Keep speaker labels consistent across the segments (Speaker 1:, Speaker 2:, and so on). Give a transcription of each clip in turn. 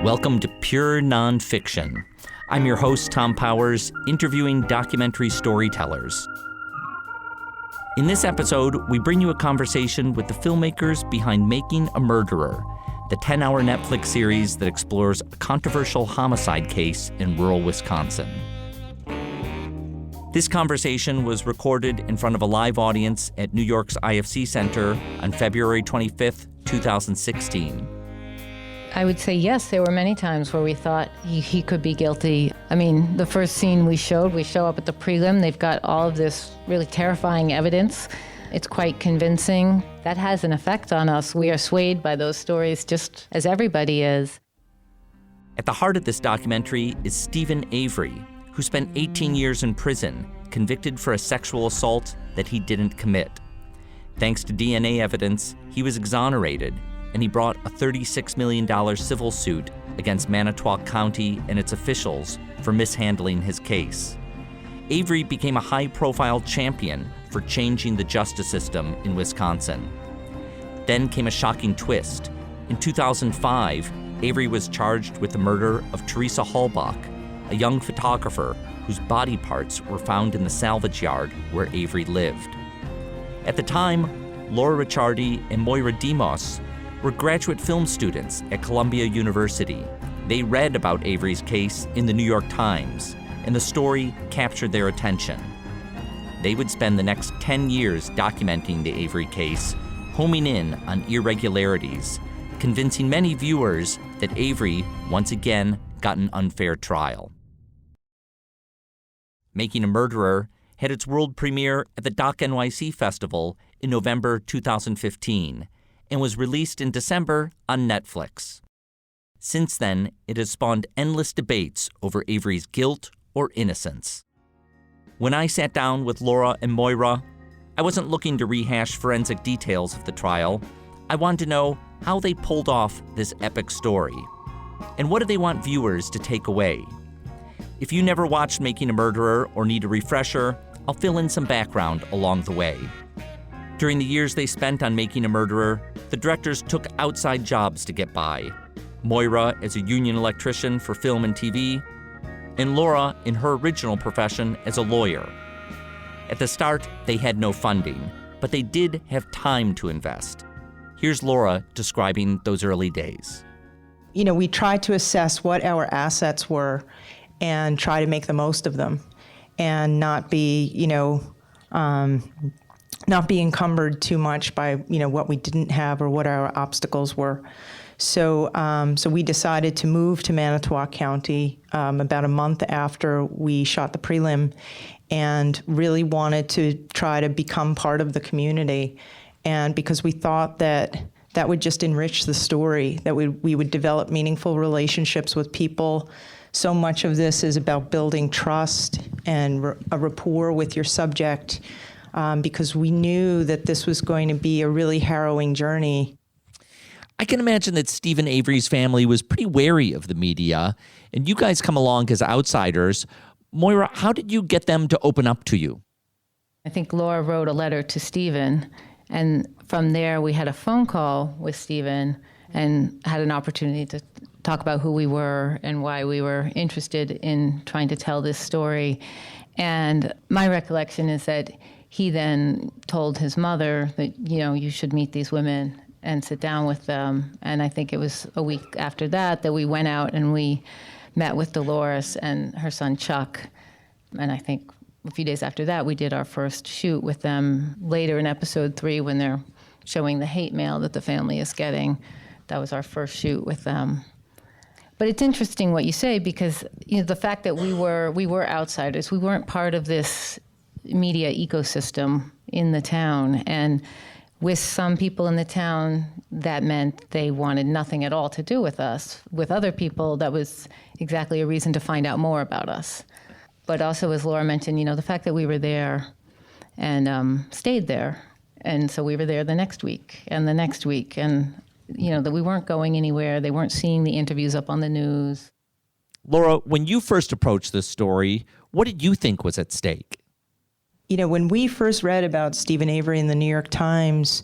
Speaker 1: Welcome to Pure Nonfiction. I'm your host, Tom Powers, interviewing documentary storytellers. In this episode, we bring you a conversation with the filmmakers behind Making a Murderer, the 10-hour Netflix series that explores a controversial homicide case in rural Wisconsin. This conversation was recorded in front of a live audience at New York's IFC Center on February 25th, 2016.
Speaker 2: I would say yes, there were many times where we thought he could be guilty. I mean, the first scene we show up at the prelim, they've got all of this really terrifying evidence. It's quite convincing. That has an effect on us. We are swayed by those stories just as everybody is.
Speaker 1: At the heart of this documentary is Steven Avery, who spent 18 years in prison, convicted for a sexual assault that he didn't commit. Thanks to DNA evidence, he was exonerated, and he brought a $36 million civil suit against Manitowoc County and its officials for mishandling his case. Avery became a high-profile champion for changing the justice system in Wisconsin. Then came a shocking twist. In 2005, Avery was charged with the murder of Teresa Halbach, a young photographer whose body parts were found in the salvage yard where Avery lived. At the time, Laura Ricciardi and Moira Demos were graduate film students at Columbia University. They read about Avery's case in the New York Times, and the story captured their attention. They would spend the next 10 years documenting the Avery case, homing in on irregularities, convincing many viewers that Avery, once again, got an unfair trial. Making a Murderer had its world premiere at the Doc NYC Festival in November 2015 and was released in December on Netflix. Since then, it has spawned endless debates over Avery's guilt or innocence. When I sat down with Laura and Moira, I wasn't looking to rehash forensic details of the trial. I wanted to know how they pulled off this epic story. And what do they want viewers to take away? If you never watched Making a Murderer or need a refresher, I'll fill in some background along the way. During the years they spent on Making a Murderer, the directors took outside jobs to get by. Moira as a union electrician for film and TV, and Laura in her original profession as a lawyer. At the start, they had no funding, but they did have time to invest. Here's Laura describing those early days.
Speaker 3: You know, we tried to assess what our assets were and try to make the most of them and not be, not be encumbered too much by, what we didn't have or what our obstacles were. So we decided to move to Manitowoc County about a month after we shot the prelim and really wanted to try to become part of the community. And because we thought that would just enrich the story, that we would develop meaningful relationships with people. So much of this is about building trust and a rapport with your subject, because we knew that this was going to be a really harrowing journey.
Speaker 1: I can imagine that Steven Avery's family was pretty wary of the media, and you guys come along as outsiders. Moira, how did you get them to open up to you?
Speaker 2: I think Laura wrote a letter to Steven, and from there we had a phone call with Steven and had an opportunity to talk about who we were and why we were interested in trying to tell this story. And my recollection is that he then told his mother that, you should meet these women and sit down with them. And I think it was a week after that we went out and we met with Dolores and her son Chuck. And I think a few days after that, we did our first shoot with them. Later in episode 3, when they're showing the hate mail that the family is getting, that was our first shoot with them. But it's interesting what you say, because the fact that we were outsiders, we weren't part of this media ecosystem in the town, and with some people in the town, that meant they wanted nothing at all to do with us. With other people, that was exactly a reason to find out more about us. But also, as Laura mentioned, the fact that we were there and stayed there, and so we were there the next week and the next week, and that we weren't going anywhere. They weren't seeing the interviews up on the news.
Speaker 1: Laura, when you first approached this story, what did you think was at stake?
Speaker 3: When we first read about Steven Avery in the New York Times,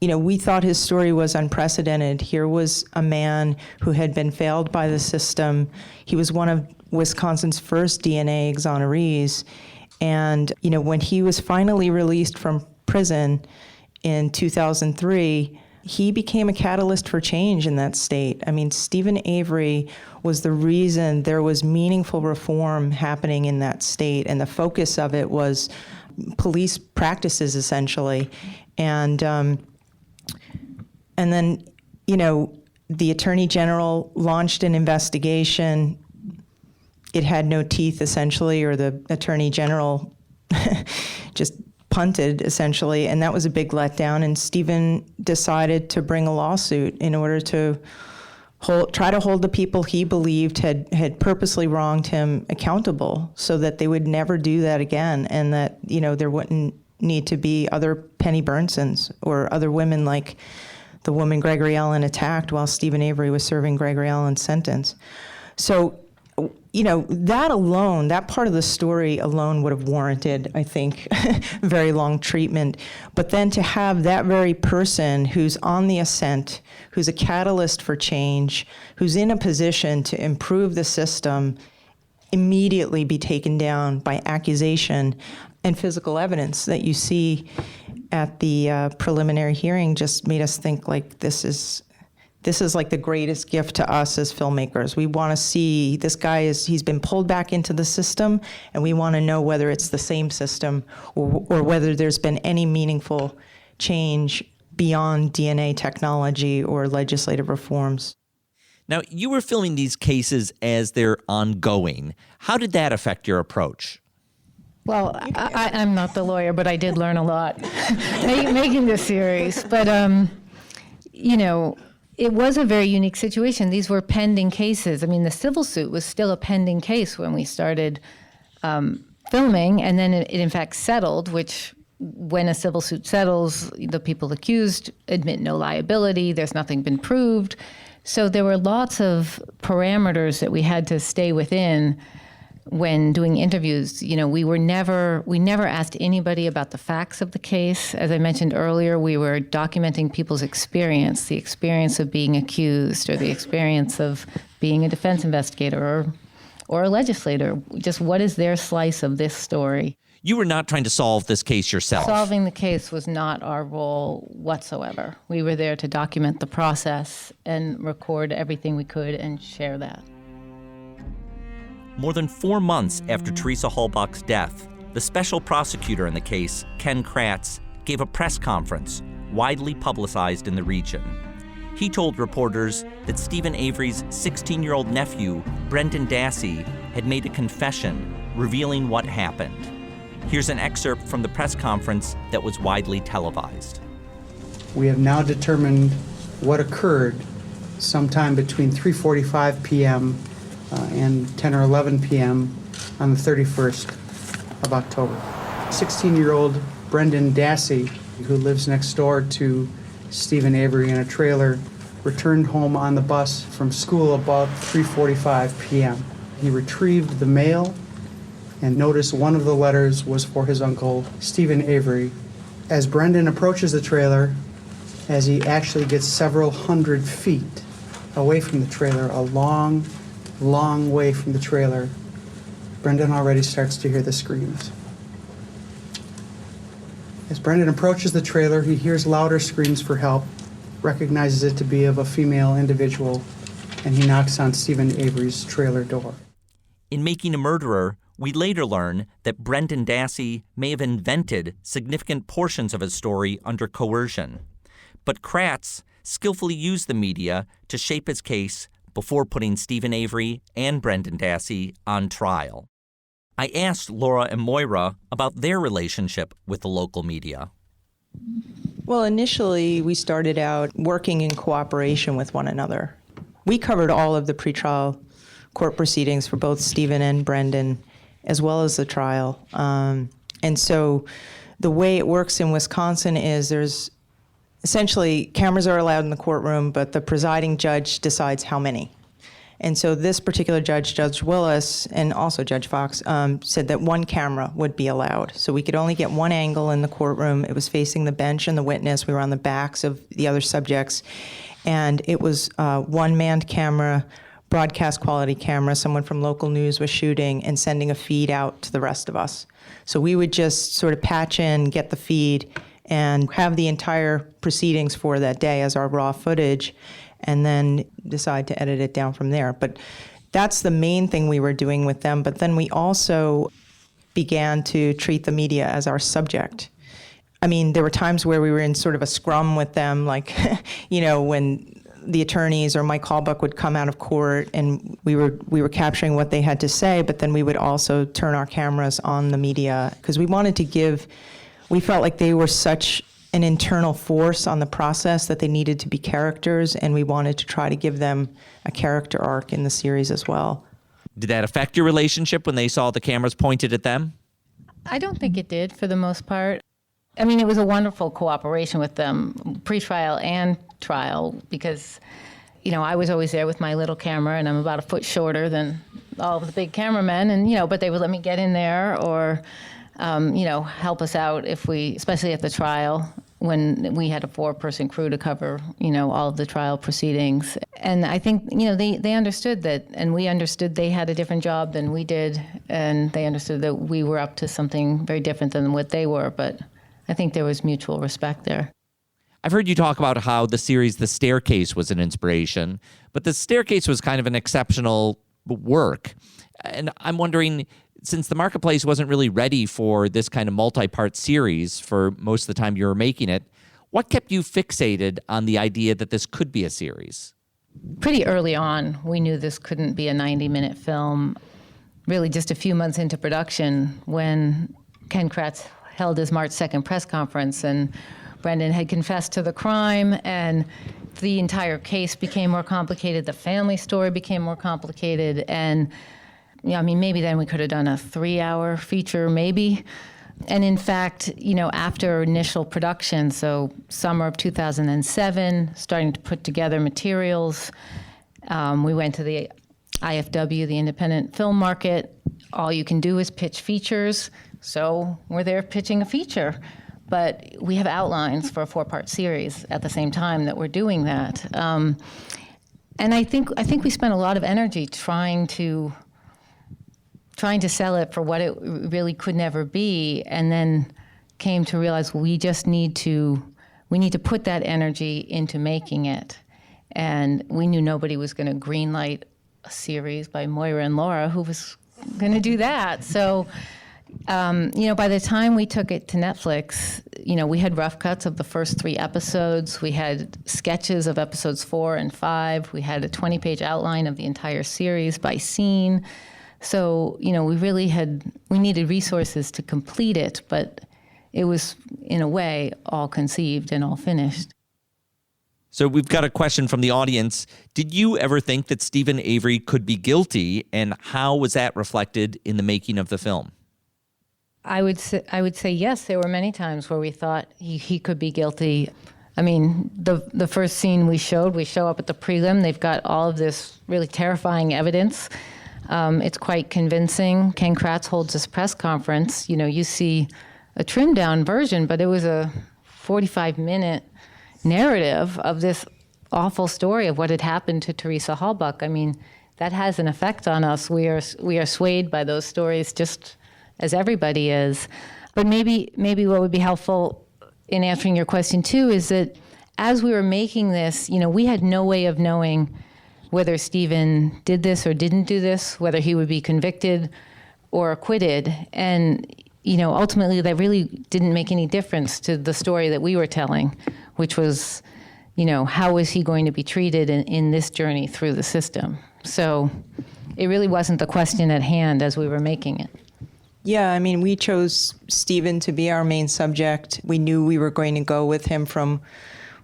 Speaker 3: we thought his story was unprecedented. Here was a man who had been failed by the system. He was one of Wisconsin's first DNA exonerees. And, when he was finally released from prison in 2003, he became a catalyst for change in that state. I mean, Steven Avery was the reason there was meaningful reform happening in that state, and the focus of it was police practices, essentially. And then, the Attorney General launched an investigation. It had no teeth, essentially, or the Attorney General just punted, essentially, and that was a big letdown. And Steven decided to bring a lawsuit in order to try to hold the people he believed had purposely wronged him accountable, so that they would never do that again, and that there wouldn't need to be other Penny Bernsons or other women like the woman Gregory Allen attacked while Steven Avery was serving Gregory Allen's sentence. So, that alone, that part of the story alone would have warranted, I think, very long treatment. But then to have that very person who's on the ascent, who's a catalyst for change, who's in a position to improve the system, immediately be taken down by accusation and physical evidence that you see at the preliminary hearing just made us think, like, this is like the greatest gift to us as filmmakers. We want to see this guy he's been pulled back into the system, and we want to know whether it's the same system or whether there's been any meaningful change beyond DNA technology or legislative reforms.
Speaker 1: Now, you were filming these cases as they're ongoing. How did that affect your approach?
Speaker 2: Well, I'm not the lawyer, but I did learn a lot making this series. But, it was a very unique situation. These were pending cases. I mean, the civil suit was still a pending case when we started filming, and then it in fact settled, which when a civil suit settles, the people accused admit no liability. There's nothing been proved. So there were lots of parameters that we had to stay within when doing interviews. We never asked anybody about the facts of the case. As I mentioned earlier, we were documenting people's experience, the experience of being accused or the experience of being a defense investigator or a legislator. Just what is their slice of this story?
Speaker 1: You were not trying to solve this case yourself.
Speaker 2: Solving the case was not our role whatsoever. We were there to document the process and record everything we could and share that.
Speaker 1: More than 4 months after Teresa Halbach's death, the special prosecutor in the case, Ken Kratz, gave a press conference widely publicized in the region. He told reporters that Steven Avery's 16-year-old nephew, Brendan Dassey, had made a confession revealing what happened. Here's an excerpt from the press conference that was widely televised.
Speaker 4: We have now determined what occurred sometime between 3:45 p.m. And 10 or 11 p.m. on the 31st of October. 16-year-old Brendan Dassey, who lives next door to Steven Avery in a trailer, returned home on the bus from school about 3:45 p.m. He retrieved the mail and noticed one of the letters was for his uncle, Steven Avery. As Brendan approaches the trailer, as he actually gets several hundred feet away from the trailer, a long way from the trailer, Brendan already starts to hear the screams. As Brendan approaches the trailer, he hears louder screams for help, recognizes it to be of a female individual, and he knocks on Steven Avery's trailer door.
Speaker 1: In Making a Murderer, we later learn that Brendan Dassey may have invented significant portions of his story under coercion. But Kratz skillfully used the media to shape his case before putting Steven Avery and Brendan Dassey on trial. I asked Laura and Moira about their relationship with the local media.
Speaker 3: Well, initially, we started out working in cooperation with one another. We covered all of the pretrial court proceedings for both Steven and Brendan, as well as the trial. And so the way it works in Wisconsin is there's essentially, cameras are allowed in the courtroom, but the presiding judge decides how many. And so this particular judge, Judge Willis, and also Judge Fox, said that one camera would be allowed. So we could only get one angle in the courtroom. It was facing the bench and the witness. We were on the backs of the other subjects. And it was one manned camera, broadcast quality camera. Someone from local news was shooting and sending a feed out to the rest of us. So we would just sort of patch in, get the feed, and have the entire proceedings for that day as our raw footage, and then decide to edit it down from there. But that's the main thing we were doing with them. But then we also began to treat the media as our subject. I mean, there were times where we were in sort of a scrum with them, like, when the attorneys or Mike Halbuck would come out of court and we were capturing what they had to say, but then we would also turn our cameras on the media because we felt like they were such an internal force on the process that they needed to be characters, and we wanted to try to give them a character arc in the series as well.
Speaker 1: Did that affect your relationship when they saw the cameras pointed at them?
Speaker 2: I don't think it did for the most part. I mean, it was a wonderful cooperation with them, pre-trial and trial, because, I was always there with my little camera, and I'm about a foot shorter than all of the big cameramen, and, but they would let me get in there or, help us out especially at the trial, when we had a 4-person crew to cover, all of the trial proceedings. And I think, they understood that, and we understood they had a different job than we did, and they understood that we were up to something very different than what they were, but I think there was mutual respect there.
Speaker 1: I've heard you talk about how the series The Staircase was an inspiration, but The Staircase was kind of an exceptional work. And I'm wondering, since the marketplace wasn't really ready for this kind of multi-part series for most of the time you were making it, what kept you fixated on the idea that this could be a series?
Speaker 2: Pretty early on, we knew this couldn't be a 90-minute film. Really just a few months into production when Ken Kratz held his March 2nd press conference and Brendan had confessed to the crime and the entire case became more complicated. The family story became more complicated. And maybe then we could have done a 3-hour feature, maybe. And in fact, after initial production, so summer of 2007, starting to put together materials, we went to the IFW, the independent film market. All you can do is pitch features. So we're there pitching a feature. But we have outlines for a 4-part series at the same time that we're doing that. And I think we spent a lot of energy trying to sell it for what it really could never be, and then came to realize we need to put that energy into making it. And we knew nobody was going to greenlight a series by Moira and Laura, who was going to do that. So, by the time we took it to Netflix, we had rough cuts of the first 3 episodes. We had sketches of episodes 4 and 5. We had a 20-page outline of the entire series by scene. So, we needed resources to complete it, but it was, in a way, all conceived and all finished.
Speaker 1: So we've got a question from the audience. Did you ever think that Steven Avery could be guilty, and how was that reflected in the making of the film?
Speaker 2: I would say yes. There were many times where we thought he could be guilty. I mean, the first scene we show up at the prelim. They've got all of this really terrifying evidence. It's quite convincing. Ken Kratz holds this press conference. You see a trimmed down version, but it was a 45-minute narrative of this awful story of what had happened to Teresa Halbuck. I mean, that has an effect on us. We are swayed by those stories just as everybody is. But maybe what would be helpful in answering your question too is that as we were making this, we had no way of knowing whether Steven did this or didn't do this, whether he would be convicted or acquitted. And, ultimately that really didn't make any difference to the story that we were telling, which was, how was he going to be treated in this journey through the system? So it really wasn't the question at hand as we were making it.
Speaker 3: Yeah, I mean, we chose Steven to be our main subject. We knew we were going to go with him from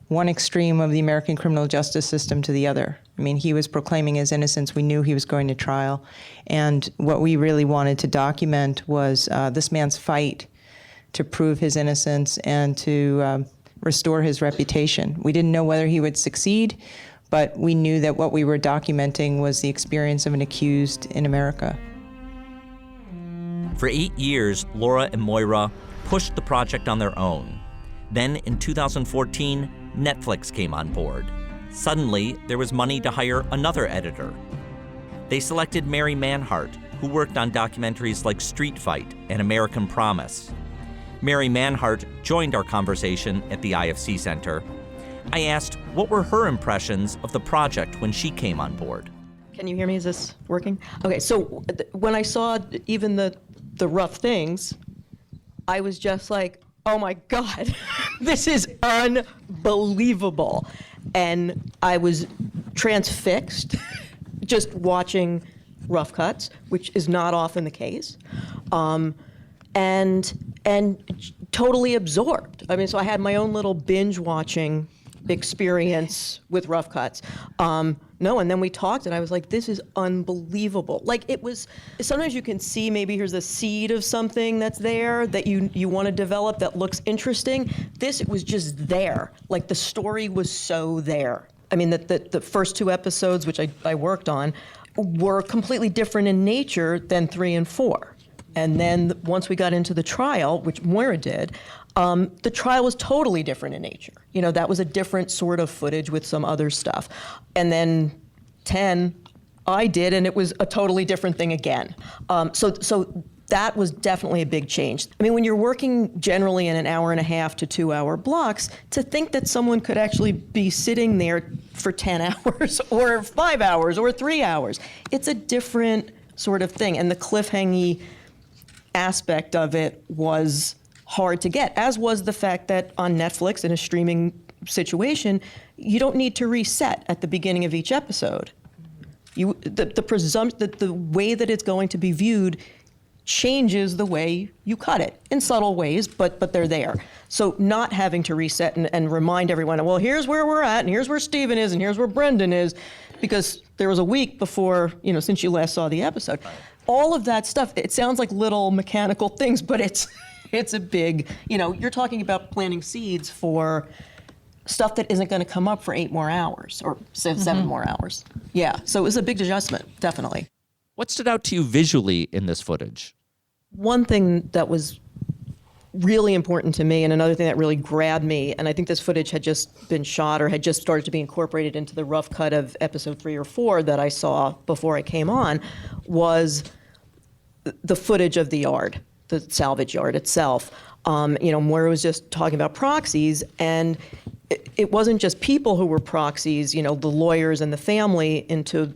Speaker 3: one extreme of the American criminal justice system to the other. I mean, he was proclaiming his innocence. We knew he was going to trial. And what we really wanted to document was this man's fight to prove his innocence and to restore his reputation. We didn't know whether he would succeed, but we knew that what we were documenting was the experience of an accused in America.
Speaker 1: For 8 years, Laura and Moira pushed the project on their own. Then in 2014, Netflix came on board. Suddenly, there was money to hire another editor. They selected Mary Manhart, who worked on documentaries like Street Fight and American Promise. Mary Manhart joined our conversation at the IFC Center. I asked what were her impressions of the project when she came on board.
Speaker 5: Can you hear me? Is this working? Okay, so when I saw even the rough things, I was just like, oh my God, this is unbelievable. And I was transfixed just watching rough cuts, which is not often the case, and totally absorbed. I mean, so I had my own little binge watching experience with rough cuts. And then we talked and I was like, this is unbelievable. Like it was, sometimes you can see maybe here's a seed of something that's there that you want to develop that looks interesting. It was just there. Like the story was so there. I mean, the first 2 episodes, which I worked on, were completely different in nature than 3 and 4. And then once we got into the trial, which Moira did, the trial was totally different in nature. You know, that was a different sort of footage with some other stuff. And then 10, I did, and it was a totally different thing again. So that was definitely a big change. I mean, when you're working generally in an hour and a half to 2 hour blocks, to think that someone could actually be sitting there for 10 hours or 5 hours or 3 hours, it's a different sort of thing. And the cliffhangy aspect of it was hard to get, as was the fact that on Netflix, in a streaming situation, you don't need to reset at the beginning of each episode. The way that it's going to be viewed changes the way you cut it in subtle ways, but they're there. So not having to reset and remind everyone, well, here's where we're at, and here's where Stephen is, and here's where Brendan is, because there was a week before, since you last saw the episode. All of that stuff, it sounds like little mechanical things, but it's a big, you're talking about planting seeds for stuff that isn't going to come up for 8 more hours or 7 more hours. Yeah, so it was a big adjustment, definitely.
Speaker 1: What stood out to you visually in this footage?
Speaker 5: One thing that was really important to me, and another thing that really grabbed me, and I think this footage had just been shot or had just started to be incorporated into the rough cut of episode 3 or 4 that I saw before I came on, was the footage of the yard, the salvage yard itself. Moira was just talking about proxies, and it wasn't just people who were proxies, the lawyers and the family into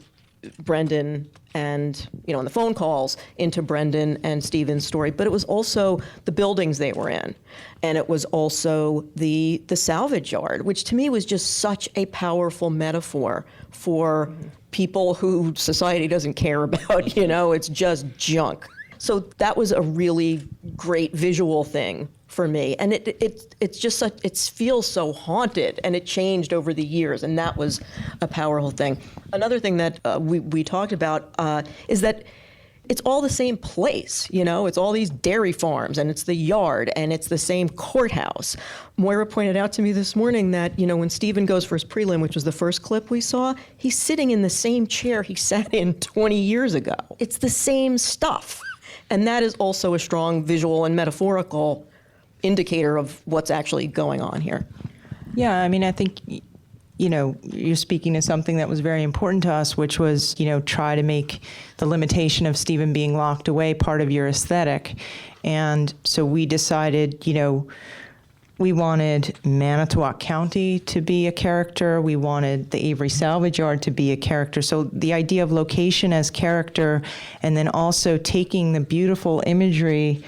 Speaker 5: Brendan and, on the phone calls into Brendan and Stephen's story, but it was also the buildings they were in. And it was also the salvage yard, which to me was just such a powerful metaphor for people who society doesn't care about, it's just junk. So that was a really great visual thing for me. And it's just it feels so haunted, and it changed over the years, and that was a powerful thing. Another thing that we talked about is that it's all the same place, it's all these dairy farms, and it's the yard, and it's the same courthouse. Moira pointed out to me this morning that, when Stephen goes for his prelim, which was the first clip we saw, he's sitting in the same chair he sat in 20 years ago. It's the same stuff. And that is also a strong visual and metaphorical indicator of what's actually going on here.
Speaker 3: Yeah, I mean, I think, you're speaking to something that was very important to us, which was, try to make the limitation of Stephen being locked away part of your aesthetic. And so we decided, we wanted Manitowoc County to be a character. We wanted the Avery Salvage Yard to be a character. So the idea of location as character, and then also taking the beautiful imagery,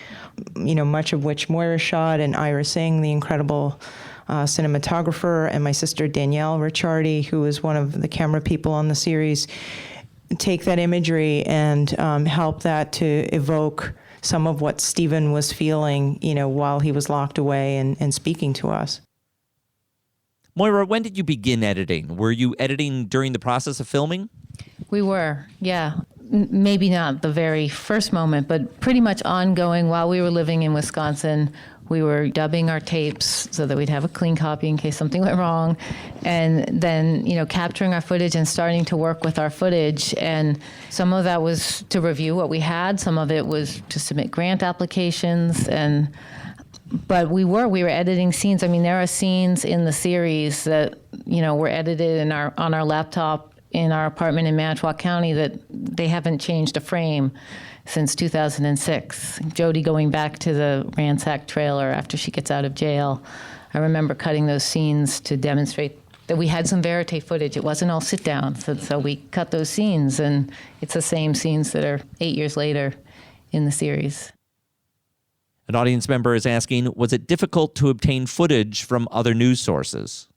Speaker 3: much of which Moira shot, and Ira Singh, the incredible cinematographer, and my sister Danielle Ricciardi, who is one of the camera people on the series, take that imagery and help that to evoke some of what Stephen was feeling, while he was locked away and speaking to us.
Speaker 1: Moira, when did you begin editing? Were you editing during the process of filming?
Speaker 2: We were, yeah. Maybe not the very first moment, but pretty much ongoing while we were living in Wisconsin. We were dubbing our tapes so that we'd have a clean copy in case something went wrong. And then, capturing our footage and starting to work with our footage. And some of that was to review what we had. Some of it was to submit grant applications. But we were editing scenes. I mean, there are scenes in the series that, were edited on our laptop in our apartment in Manitowoc County that they haven't changed a frame since 2006. Jody going back to the ransacked trailer after she gets out of jail. I remember cutting those scenes to demonstrate that we had some verite footage. It wasn't all sit down. So we cut those scenes, and it's the same scenes that are 8 years later in the series.
Speaker 1: An audience member is asking, was it difficult to obtain footage from other news sources?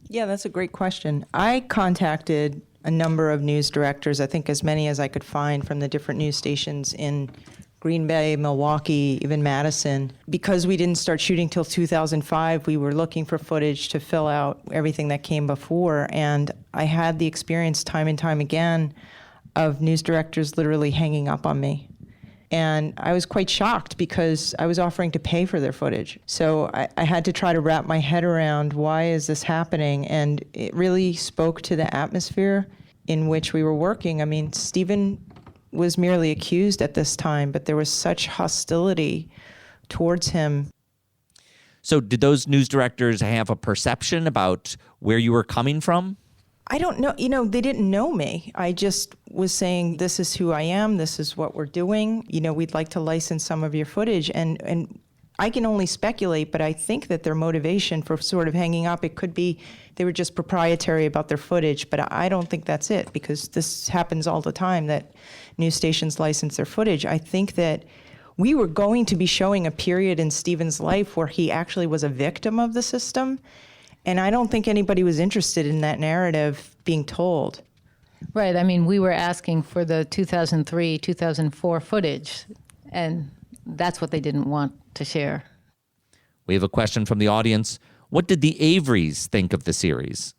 Speaker 3: Yeah, that's a great question. I contacted a number of news directors, I think as many as I could find from the different news stations in Green Bay, Milwaukee, even Madison. Because we didn't start shooting till 2005, we were looking for footage to fill out everything that came before. And I had the experience time and time again of news directors literally hanging up on me. And I was quite shocked because I was offering to pay for their footage. So I had to try to wrap my head around why is this happening? And it really spoke to the atmosphere in which we were working. I mean, Stephen was merely accused at this time, but there was such hostility towards him.
Speaker 1: So did those news directors have a perception about where you were coming from?
Speaker 3: I don't know. They didn't know me. I just was saying, this is who I am. This is what we're doing. We'd like to license some of your footage. And I can only speculate, but I think that their motivation for sort of hanging up, it could be they were just proprietary about their footage. But I don't think that's it, because this happens all the time that news stations license their footage. I think that we were going to be showing a period in Stephen's life where he actually was a victim of the system. And I don't think anybody was interested in that narrative being told.
Speaker 2: Right. I mean, we were asking for the 2003, 2004 footage, and that's what they didn't want to share.
Speaker 1: We have a question from the audience. What did the Averys think of the series?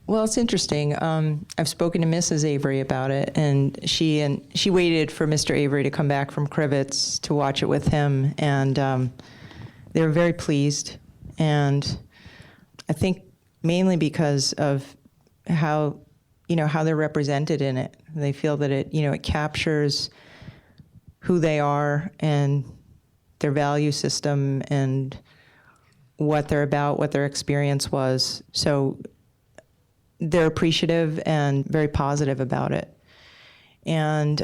Speaker 3: Well, it's interesting. I've spoken to Mrs. Avery about it, and she waited for Mr. Avery to come back from Crivets to watch it with him, and they were very pleased. And I think mainly because of how they're represented in it. They feel that it captures who they are and their value system and what they're about, what their experience was. So they're appreciative and very positive about it. And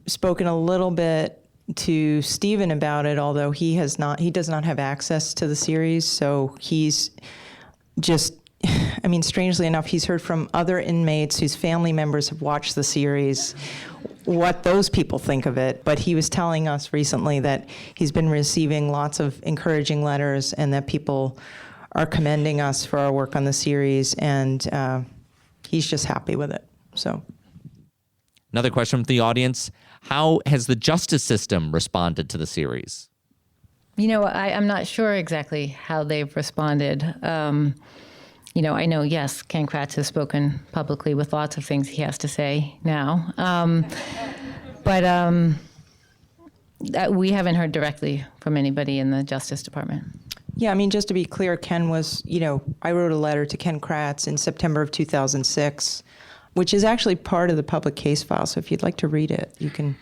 Speaker 3: spoken a little bit to Stephen about it, although he does not have access to the series, so he's just, strangely enough, he's heard from other inmates whose family members have watched the series what those people think of it. But he was telling us recently that he's been receiving lots of encouraging letters and that people are commending us for our work on the series, and he's just happy with it. So,
Speaker 1: another question from the audience. How has the justice system responded to the series?
Speaker 2: I'm not sure exactly how they've responded. I know, yes, Ken Kratz has spoken publicly with lots of things he has to say now. But we haven't heard directly from anybody in the Justice Department.
Speaker 3: Yeah, just to be clear, Ken was, I wrote a letter to Ken Kratz in September of 2006, which is actually part of the public case file. So if you'd like to read it, you can.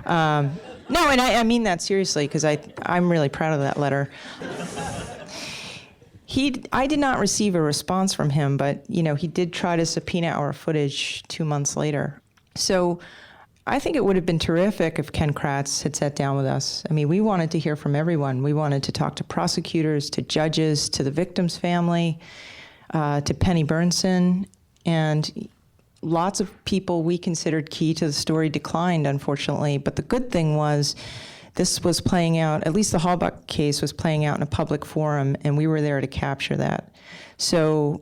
Speaker 3: No, and I mean that seriously, because I'm really proud of that letter. I did not receive a response from him, but he did try to subpoena our footage 2 months later. So I think it would have been terrific if Ken Kratz had sat down with us. We wanted to hear from everyone. We wanted to talk to prosecutors, to judges, to the victim's family, to Penny Bernson, and lots of people we considered key to the story declined, unfortunately. But the good thing was this was playing out, at least the Halbach case was playing out in a public forum, and we were there to capture that. So,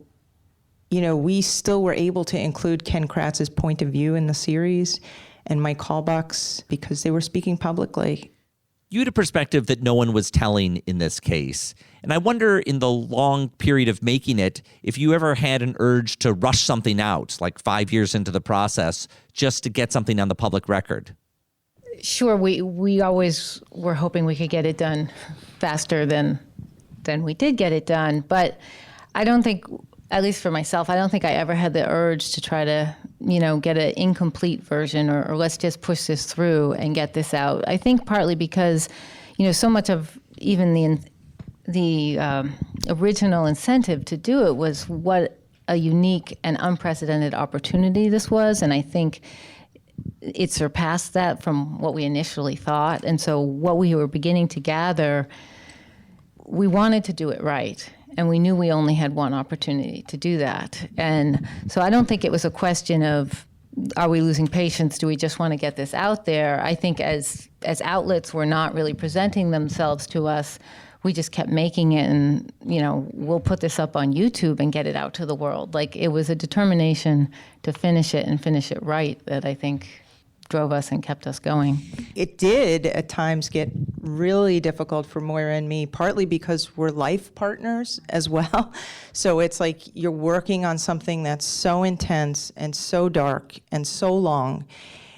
Speaker 3: we still were able to include Ken Kratz's point of view in the series and Mike Halbach's because they were speaking publicly.
Speaker 1: You had a perspective that no one was telling in this case. And I wonder, in the long period of making it, if you ever had an urge to rush something out, like 5 years into the process, just to get something on the public record.
Speaker 2: sure, we always were hoping we could get it done faster than we did get it done. But I don't think, at least for myself, I don't think I ever had the urge to try to, get an incomplete version or let's just push this through and get this out. I think partly because, so much of even the original incentive to do it was what a unique and unprecedented opportunity this was. And I think it surpassed that from what we initially thought. And so what we were beginning to gather, we wanted to do it right. And we knew we only had one opportunity to do that. And so I don't think it was a question of, are we losing patience? Do we just want to get this out there? I think as outlets were not really presenting themselves to us, we just kept making it and, we'll put this up on YouTube and get it out to the world. Like, it was a determination to finish it and finish it right that I think drove us and kept us going.
Speaker 3: It did at times get really difficult for Moira and me, partly because we're life partners as well. So it's like you're working on something that's so intense and so dark and so long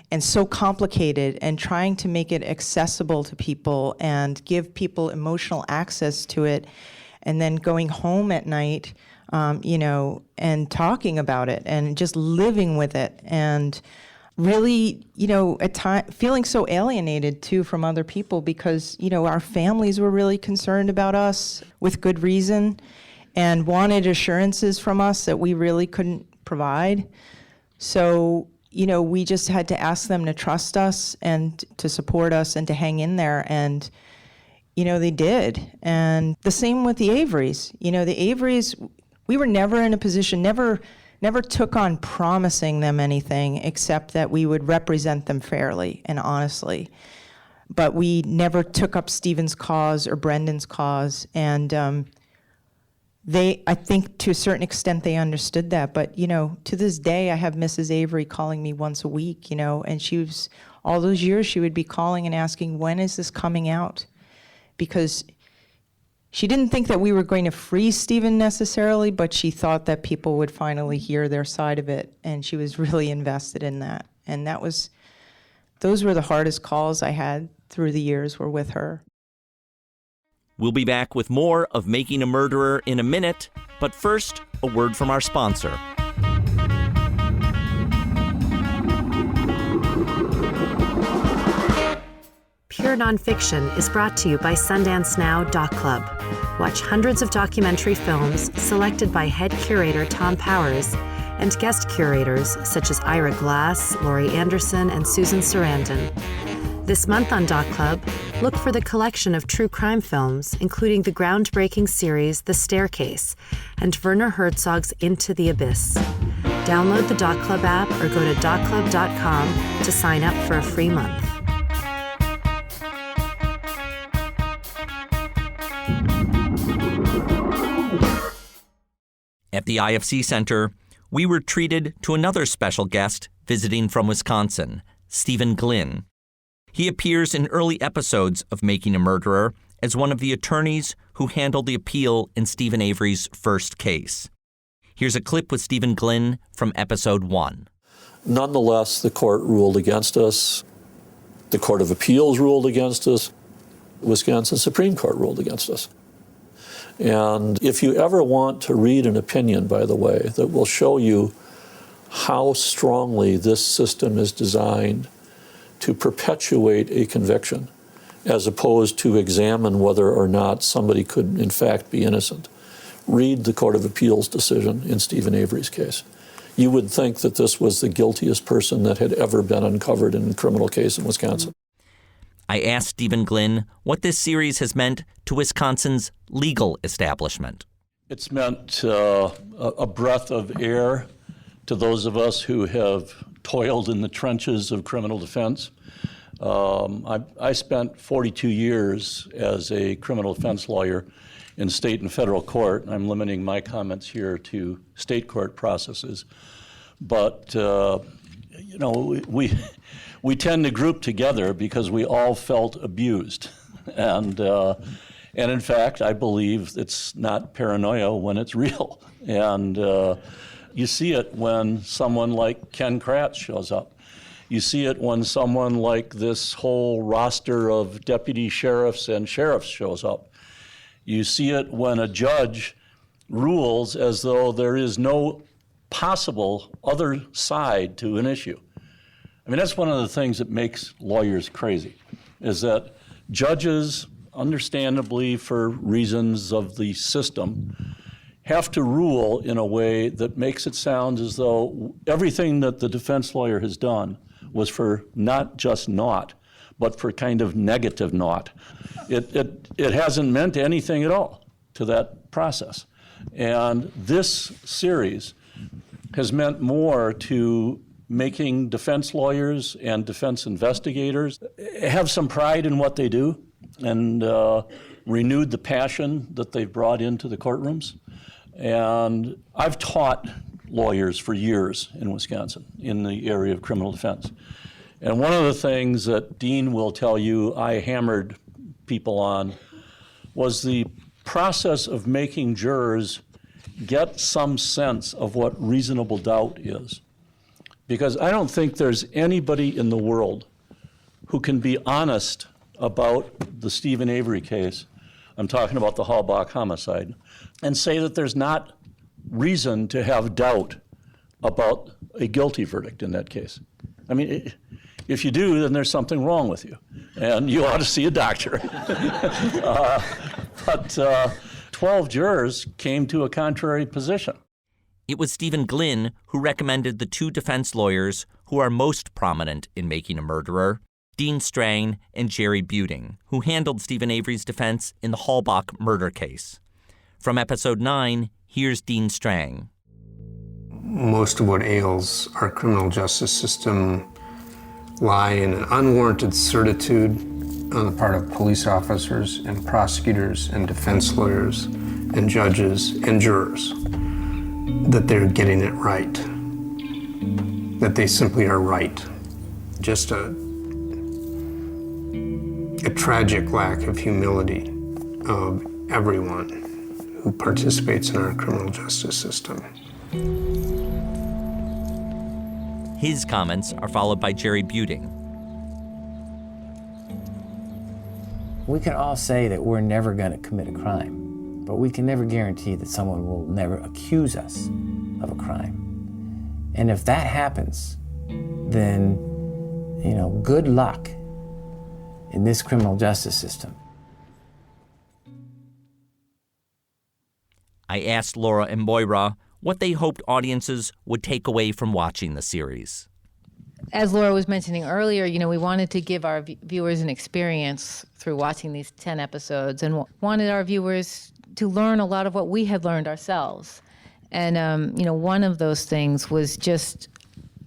Speaker 3: and so complicated, and trying to make it accessible to people and give people emotional access to it, and then going home at night, and talking about it and just living with it, and really, at times feeling so alienated too from other people because, our families were really concerned about us with good reason and wanted assurances from us that we really couldn't provide. So, we just had to ask them to trust us and to support us and to hang in there. And, they did. And the same with the Averys. The Averys, we were never in a position, never took on promising them anything except that we would represent them fairly and honestly. But we never took up Stephen's cause or Brendan's cause. And I think to a certain extent they understood that. But, to this day, I have Mrs. Avery calling me once a week, and she was, all those years she would be calling and asking, when is this coming out? Because she didn't think that we were going to free Stephen necessarily, but she thought that people would finally hear their side of it, and she was really invested in that. And those were the hardest calls I had through the years were with her.
Speaker 1: We'll be back with more of Making a Murderer in a minute, but first, a word from our sponsor.
Speaker 6: Pure Nonfiction is brought to you by Sundance Now Doc Club. Watch hundreds of documentary films selected by head curator Tom Powers and guest curators such as Ira Glass, Laurie Anderson, and Susan Sarandon. This month on Doc Club, look for the collection of true crime films, including the groundbreaking series The Staircase and Werner Herzog's Into the Abyss. Download the Doc Club app or go to docclub.com to sign up for a free month.
Speaker 1: At the IFC Center, we were treated to another special guest visiting from Wisconsin, Stephen Glynn. He appears in early episodes of Making a Murderer as one of the attorneys who handled the appeal in Stephen Avery's first case. Here's a clip with Stephen Glynn from episode 1.
Speaker 7: Nonetheless, the court ruled against us. The Court of Appeals ruled against us. The Wisconsin Supreme Court ruled against us. And if you ever want to read an opinion, by the way, that will show you how strongly this system is designed to perpetuate a conviction, as opposed to examine whether or not somebody could in fact be innocent, read the Court of Appeals decision in Stephen Avery's case. You would think that this was the guiltiest person that had ever been uncovered in a criminal case in Wisconsin.
Speaker 1: I asked Stephen Glynn what this series has meant to Wisconsin's legal establishment.
Speaker 7: It's meant a breath of air to those of us who have toiled in the trenches of criminal defense. I spent 42 years as a criminal defense lawyer in state and federal court. I'm limiting my comments here to state court processes. But, we tend to group together because we all felt abused. And in fact, I believe it's not paranoia when it's real. And you see it when someone like Ken Kratz shows up. You see it when someone like this whole roster of deputy sheriffs and sheriffs shows up. You see it when a judge rules as though there is no possible other side to an issue. I mean, that's one of the things that makes lawyers crazy, is that judges, understandably for reasons of the system, have to rule in a way that makes it sound as though everything that the defense lawyer has done was for not just naught, but for kind of negative naught. It hasn't meant anything at all to that process. And this series has meant more to making defense lawyers and defense investigators have some pride in what they do and renewed the passion that they've brought into the courtrooms. And I've taught lawyers for years in Wisconsin in the area of criminal defense. And one of the things that Dean will tell you I hammered people on was the process of making jurors get some sense of what reasonable doubt is. Because I don't think there's anybody in the world who can be honest about the Steven Avery case, I'm talking about the Halbach homicide, and say that there's not reason to have doubt about a guilty verdict in that case. I mean, if you do, then there's something wrong with you, and you ought to see a doctor. But 12 jurors came to a contrary position.
Speaker 1: It was Stephen Glynn who recommended the two defense lawyers who are most prominent in making a murderer, Dean Strang and Jerry Buting, who handled Steven Avery's defense in the Halbach murder case. From episode 9, here's Dean Strang.
Speaker 8: Most of what ails our criminal justice system lie in an unwarranted certitude on the part of police officers and prosecutors and defense lawyers and judges and jurors that they're getting it right, that they simply are right. Just a tragic lack of humility of everyone who participates in our criminal justice system.
Speaker 1: His comments are followed by Jerry Buting.
Speaker 9: We can all say that we're never going to commit a crime, but we can never guarantee that someone will never accuse us of a crime. And if that happens, then, good luck in this criminal justice system.
Speaker 1: I asked Laura and Moira what they hoped audiences would take away from watching the series.
Speaker 2: As Laura was mentioning earlier, we wanted to give our viewers an experience through watching these 10 episodes and wanted our viewers to learn a lot of what we had learned ourselves. And, one of those things was just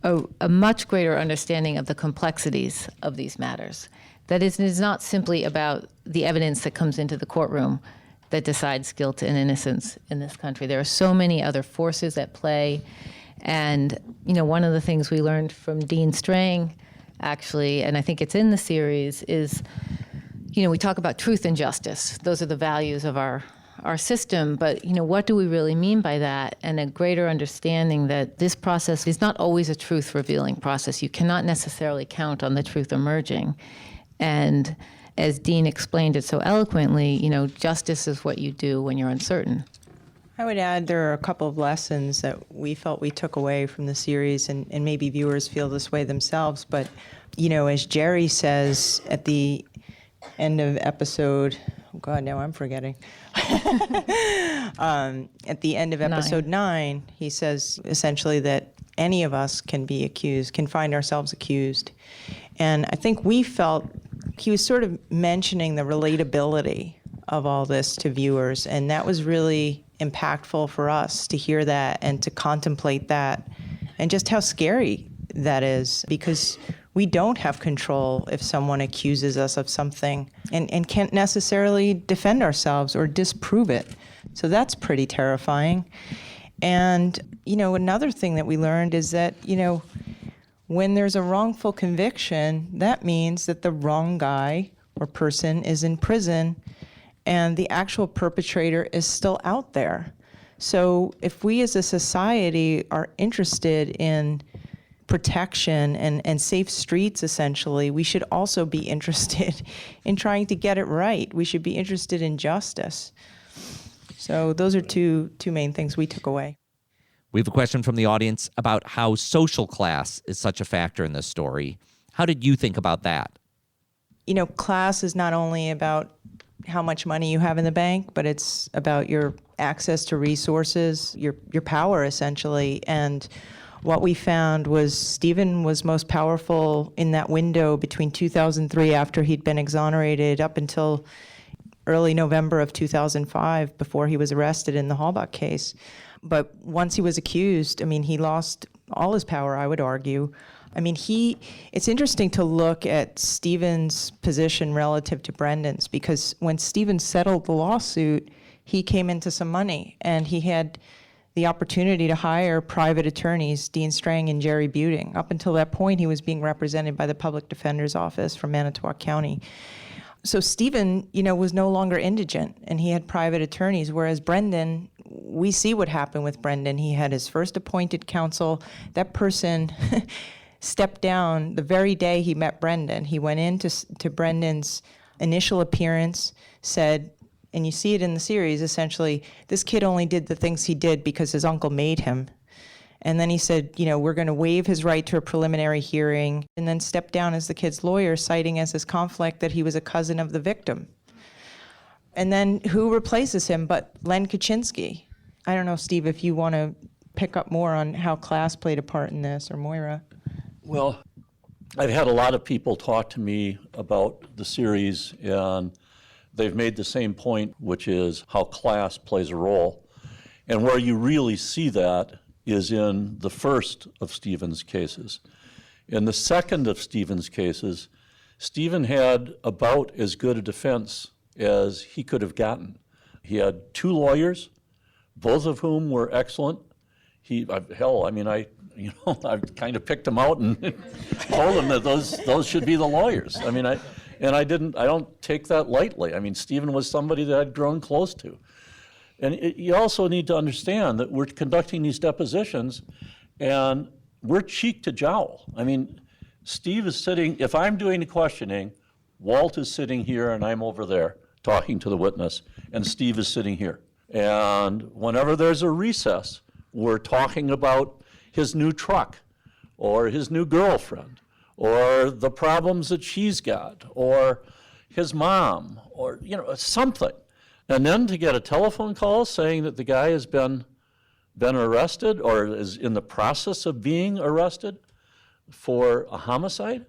Speaker 2: a much greater understanding of the complexities of these matters. That it is not simply about the evidence that comes into the courtroom that decides guilt and innocence in this country. There are so many other forces at play. And, one of the things we learned from Dean Strang, actually, and I think it's in the series, is, we talk about truth and justice. Those are the values of our system. But, what do we really mean by that? And a greater understanding that this process is not always a truth-revealing process. You cannot necessarily count on the truth emerging. And as Dean explained it so eloquently, justice is what you do when you're uncertain.
Speaker 3: I would add there are a couple of lessons that we felt we took away from the series, and maybe viewers feel this way themselves. But, as Jerry says at the end of episode, oh God, now I'm forgetting. At the end of episode 9, he says essentially that any of us can be accused, can find ourselves accused. And I think we felt he was sort of mentioning the relatability of all this to viewers, and that was really impactful for us to hear that and to contemplate that, and just how scary that is, because we don't have control if someone accuses us of something and can't necessarily defend ourselves or disprove it. So that's pretty terrifying. And, another thing that we learned is that, when there's a wrongful conviction, that means that the wrong guy or person is in prison and the actual perpetrator is still out there. So if we as a society are interested in protection and safe streets, essentially, we should also be interested in trying to get it right. We should be interested in justice. So those are two main things we took away.
Speaker 1: We have a question from the audience about how social class is such a factor in this story. How did you think about that?
Speaker 3: You know, class is not only about how much money you have in the bank, but it's about your access to resources, your power, essentially. And what we found was Stephen was most powerful in that window between 2003, after he'd been exonerated, up until early November of 2005, before he was arrested in the Halbach case. But once he was accused, I mean, he lost all his power, I would argue. I mean, it's interesting to look at Stephen's position relative to Brendan's, because when Stephen settled the lawsuit, he came into some money, and he had the opportunity to hire private attorneys, Dean Strang and Jerry Buting. Up until that point, he was being represented by the Public Defender's Office from Manitowoc County. So Stephen, you know, was no longer indigent, and he had private attorneys, whereas Brendan, we see what happened with Brendan. He had his first appointed counsel. That person stepped down the very day he met Brendan. He went in to Brendan's initial appearance, said, and you see it in the series, essentially, this kid only did the things he did because his uncle made him. And then he said, you know, we're going to waive his right to a preliminary hearing, and then stepped down as the kid's lawyer, citing as his conflict that he was a cousin of the victim. And then who replaces him but Len Kaczynski? I don't know, Steve, if you want to pick up more on how class played a part in this, or Moira.
Speaker 7: Well, I've had a lot of people talk to me about the series, and they've made the same point, which is how class plays a role. And where you really see that is in the first of Stephen's cases. In the second of Stephen's cases, Stephen had about as good a defense as he could have gotten. He had two lawyers, both of whom were excellent. I kind of picked them out and told them that those should be the lawyers. I mean, I don't take that lightly. I mean, Stephen was somebody that I'd grown close to. And you also need to understand that we're conducting these depositions, and we're cheek to jowl. I mean, Steve is sitting, if I'm doing the questioning, Walt is sitting here and I'm over there talking to the witness, and Steve is sitting here. And whenever there's a recess, we're talking about his new truck, or his new girlfriend, or the problems that she's got, or his mom, or, you know, something. And then to get a telephone call saying that the guy has been arrested, or is in the process of being arrested for a homicide.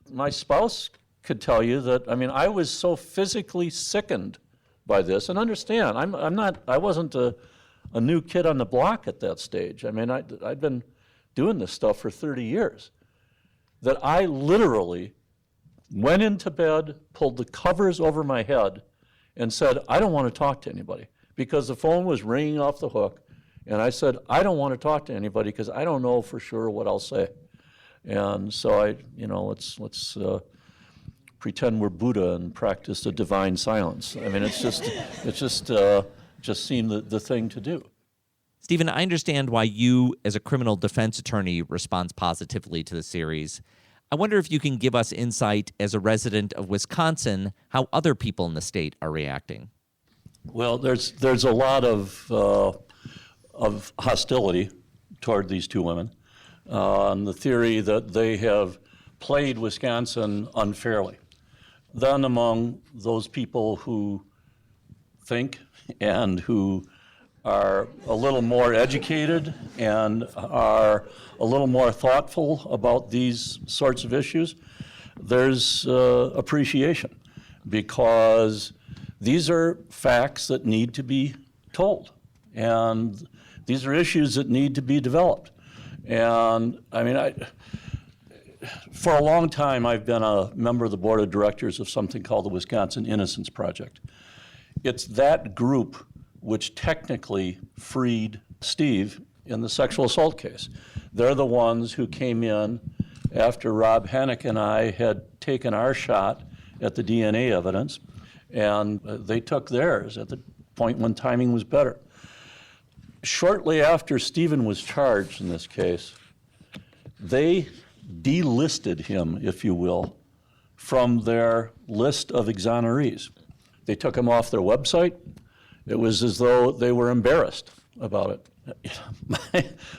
Speaker 7: My spouse could tell you that, I mean, I was so physically sickened by this. And understand, I wasn't a new kid on the block at that stage. I mean, I'd been doing this stuff for 30 years. That I literally went into bed, pulled the covers over my head, and said, I don't want to talk to anybody, because the phone was ringing off the hook. And I said, I don't want to talk to anybody because I don't know for sure what I'll say. And so let's pretend we're Buddha and practice the divine silence. I mean, it just seemed the thing to do.
Speaker 1: Stephen, I understand why you, as a criminal defense attorney, responds positively to the series. I wonder if you can give us insight as a resident of Wisconsin, how other people in the state are reacting.
Speaker 7: Well, there's a lot of hostility toward these two women on the theory that they have played Wisconsin unfairly. Then among those people who think and who are a little more educated and are a little more thoughtful about these sorts of issues, there's appreciation, because these are facts that need to be told, and these are issues that need to be developed. And I mean, for a long time, I've been a member of the board of directors of something called the Wisconsin Innocence Project. It's that group which technically freed Steve in the sexual assault case. They're the ones who came in after Rob Hennick and I had taken our shot at the DNA evidence, and they took theirs at the point when timing was better. Shortly after Stephen was charged in this case, They delisted him, if you will, from their list of exonerees. They took him off their website. It was as though they were embarrassed about it.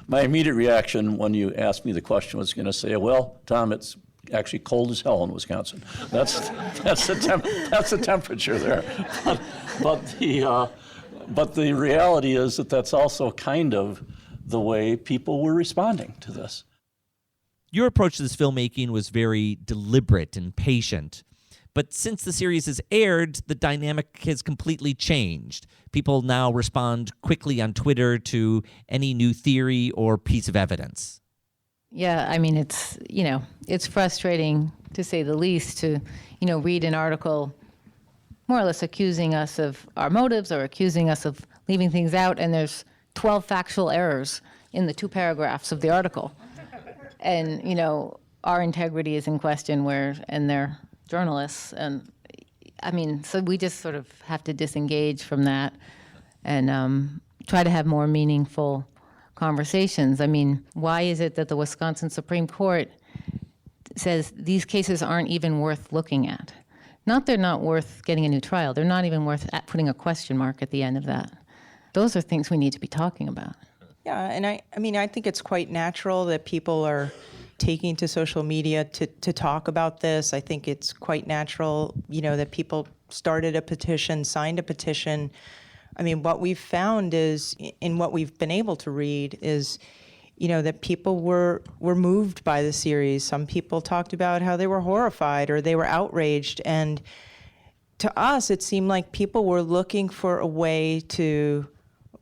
Speaker 7: My immediate reaction when you asked me the question was going to say, well, Tom, it's actually cold as hell in Wisconsin. That's the temperature there. But the reality is that that's also kind of the way people were responding to this.
Speaker 1: Your approach to this filmmaking was very deliberate and patient. But since the series has aired, the dynamic has completely changed. People now respond quickly on Twitter to any new theory or piece of evidence.
Speaker 2: Yeah, I mean, it's frustrating, to say the least, to, read an article more or less accusing us of our motives or accusing us of leaving things out, and there's 12 factual errors in the 2 paragraphs of the article. And, our integrity is in question, and they're journalists. And, so we just sort of have to disengage from that and try to have more meaningful conversations. Why is it that the Wisconsin Supreme Court says these cases aren't even worth looking at? Not they're not worth getting a new trial. They're not even worth putting a question mark at the end of that. Those are things we need to be talking about.
Speaker 3: Yeah, and I think it's quite natural that people are taking to social media to talk about this. I think it's quite natural, that people started a petition, signed a petition. What we've found is, in what we've been able to read, is, that people were moved by the series. Some people talked about how they were horrified or they were outraged. And to us, it seemed like people were looking for a way to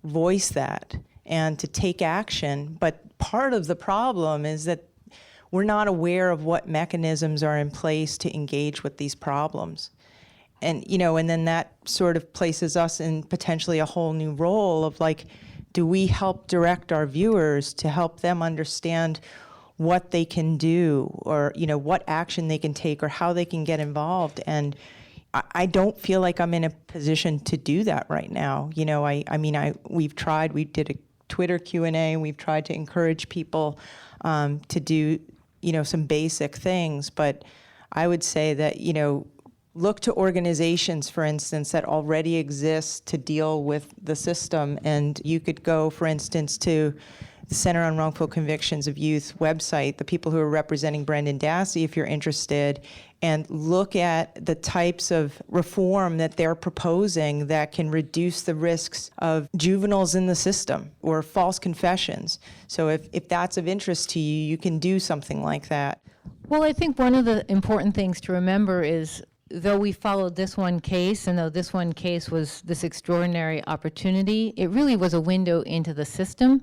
Speaker 3: voice that and to take action. But part of the problem is that we're not aware of what mechanisms are in place to engage with these problems. And, and then that sort of places us in potentially a whole new role of do we help direct our viewers to help them understand what they can do or, what action they can take or how they can get involved? And I don't feel like I'm in a position to do that right now. We've tried, we did a Twitter Q&A, and we've tried to encourage people to do, some basic things. But I would say that, look to organizations, for instance, that already exist to deal with the system. And you could go, for instance, to the Center on Wrongful Convictions of Youth website, the people who are representing Brendan Dassey, if you're interested, and look at the types of reform that they're proposing that can reduce the risks of juveniles in the system or false confessions. So if that's of interest to you, you can do something like that.
Speaker 2: Well, I think one of the important things to remember is, though we followed this one case, and though this one case was this extraordinary opportunity, it really was a window into the system.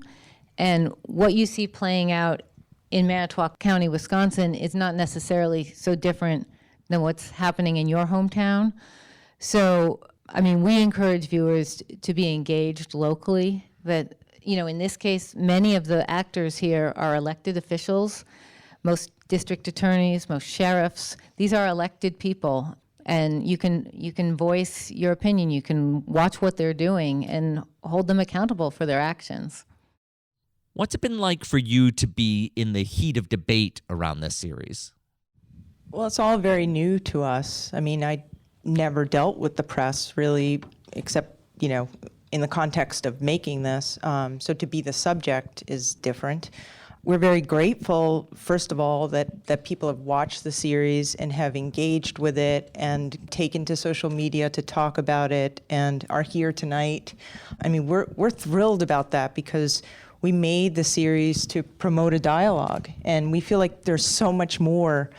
Speaker 2: And what you see playing out in Manitowoc County, Wisconsin, is not necessarily so different than what's happening in your hometown. So, we encourage viewers to be engaged locally. That, in this case, many of the actors here are elected officials. Most district attorneys, most sheriffs, these are elected people. And you can voice your opinion. You can watch what they're doing and hold them accountable for their actions.
Speaker 1: What's it been like for you to be in the heat of debate around this series?
Speaker 3: Well, it's all very new to us. I never dealt with the press, really, except, in the context of making this. So to be the subject is different. We're very grateful, first of all, that people have watched the series and have engaged with it and taken to social media to talk about it and are here tonight. We're thrilled about that because we made the series to promote a dialogue, and we feel like there's so much more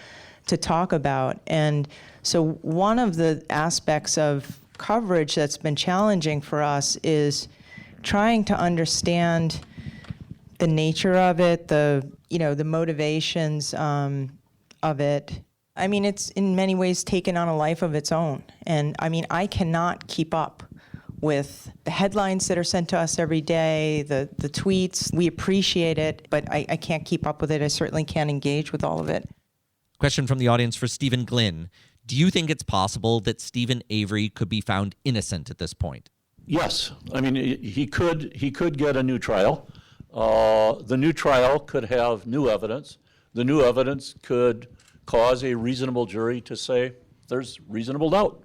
Speaker 3: to talk about. And so one of the aspects of coverage that's been challenging for us is trying to understand the nature of it, the motivations of it. It's in many ways taken on a life of its own. And I cannot keep up with the headlines that are sent to us every day, the tweets. We appreciate it, but I can't keep up with it. I certainly can't engage with all of it.
Speaker 1: Question from the audience for Stephen Glynn. Do you think it's possible that Steven Avery could be found innocent at this point?
Speaker 7: Yes. He could get a new trial. The new trial could have new evidence. the new evidence could cause a reasonable jury to say there's reasonable doubt.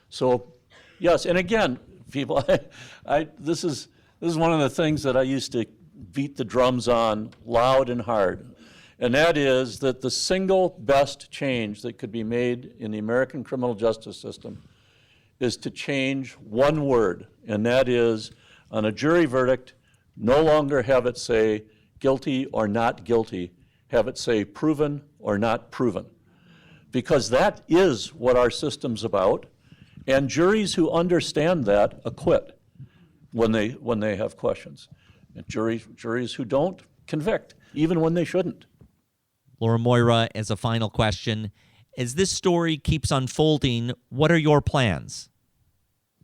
Speaker 7: So, yes, and again, people, this is one of the things that I used to beat the drums on loud and hard, and that is that the single best change that could be made in the American criminal justice system is to change one word, and that is, on a jury verdict, no longer have it say guilty or not guilty, have it say proven or not proven. Because that is what our system's about, and juries who understand that acquit when they have questions. And juries who don't convict, even when they shouldn't.
Speaker 1: Laura Moira, as a final question, as this story keeps unfolding, what are your plans?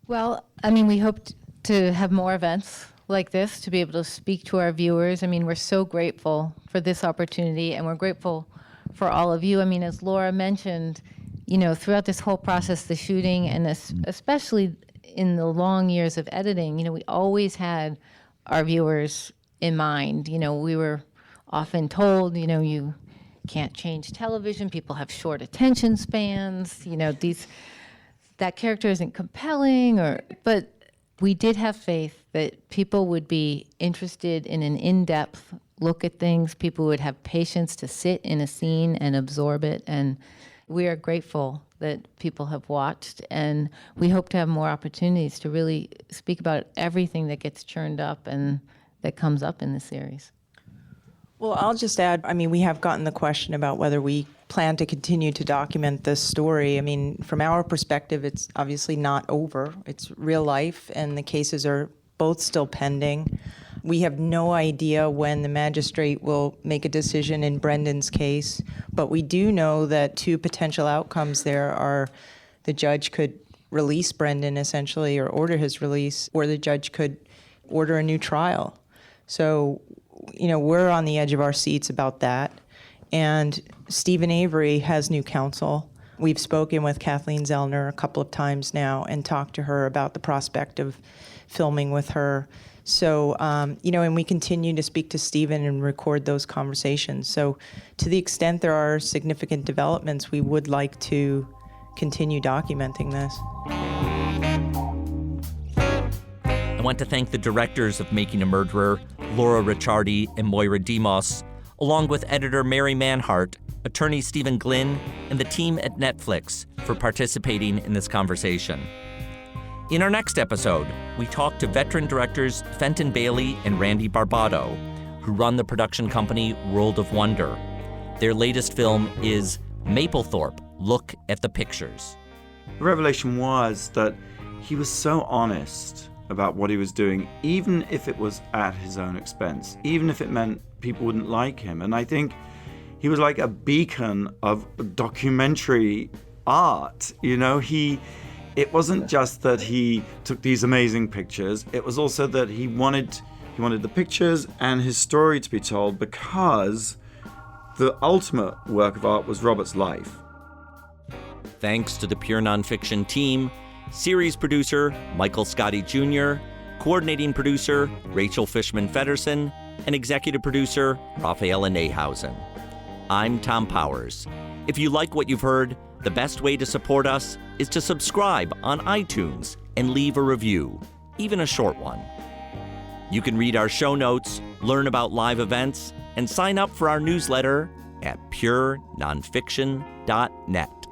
Speaker 2: Well, I mean, we hope to have more events like this to be able to speak to our viewers. I mean, we're so grateful for this opportunity, and we're grateful for all of you. I mean, as Laura mentioned, you know, throughout this whole process, the shooting, and especially in the long years of editing, you know, we always had our viewers in mind. You know, we were often told, you know, you can't change television, people have short attention spans, you know, that character isn't compelling, but we did have faith that people would be interested in an in-depth look at things, people would have patience to sit in a scene and absorb it, and we are grateful that people have watched, and we hope to have more opportunities to really speak about everything that gets churned up and that comes up in the series.
Speaker 3: Well, I'll just add, I mean, we have gotten the question about whether we plan to continue to document this story. I mean, from our perspective, it's obviously not over. It's real life, and the cases are both still pending. We have no idea when the magistrate will make a decision in Brendan's case, but we do know that two potential outcomes there are the judge could release Brendan essentially, or order his release, or the judge could order a new trial. So, you know, we're on the edge of our seats about that. And Steven Avery has new counsel. We've spoken with Kathleen Zellner a couple of times now and talked to her about the prospect of filming with her. So, you know, and we continue to speak to Steven and record those conversations. So to the extent there are significant developments, we would like to continue documenting this.
Speaker 1: I want to thank the directors of Making a Murderer, Laura Ricciardi and Moira Demos, along with editor Mary Manhart, attorney Stephen Glynn, and the team at Netflix for participating in this conversation. In our next episode, we talk to veteran directors Fenton Bailey and Randy Barbado, who run the production company World of Wonder. Their latest film is Mapplethorpe, Look at the Pictures.
Speaker 10: The revelation was that he was so honest about what he was doing, even if it was at his own expense, even if it meant people wouldn't like him. And I think he was like a beacon of documentary art. You know, it wasn't just that he took these amazing pictures, it was also that he wanted the pictures and his story to be told, because the ultimate work of art was Robert's life.
Speaker 1: Thanks to the Pure Nonfiction team, series producer Michael Scotti Jr., coordinating producer Rachel Fishman-Feddersen, and executive producer Rafaela Nehausen. I'm Tom Powers. If you like what you've heard, the best way to support us is to subscribe on iTunes and leave a review, even a short one. You can read our show notes, learn about live events, and sign up for our newsletter at purenonfiction.net.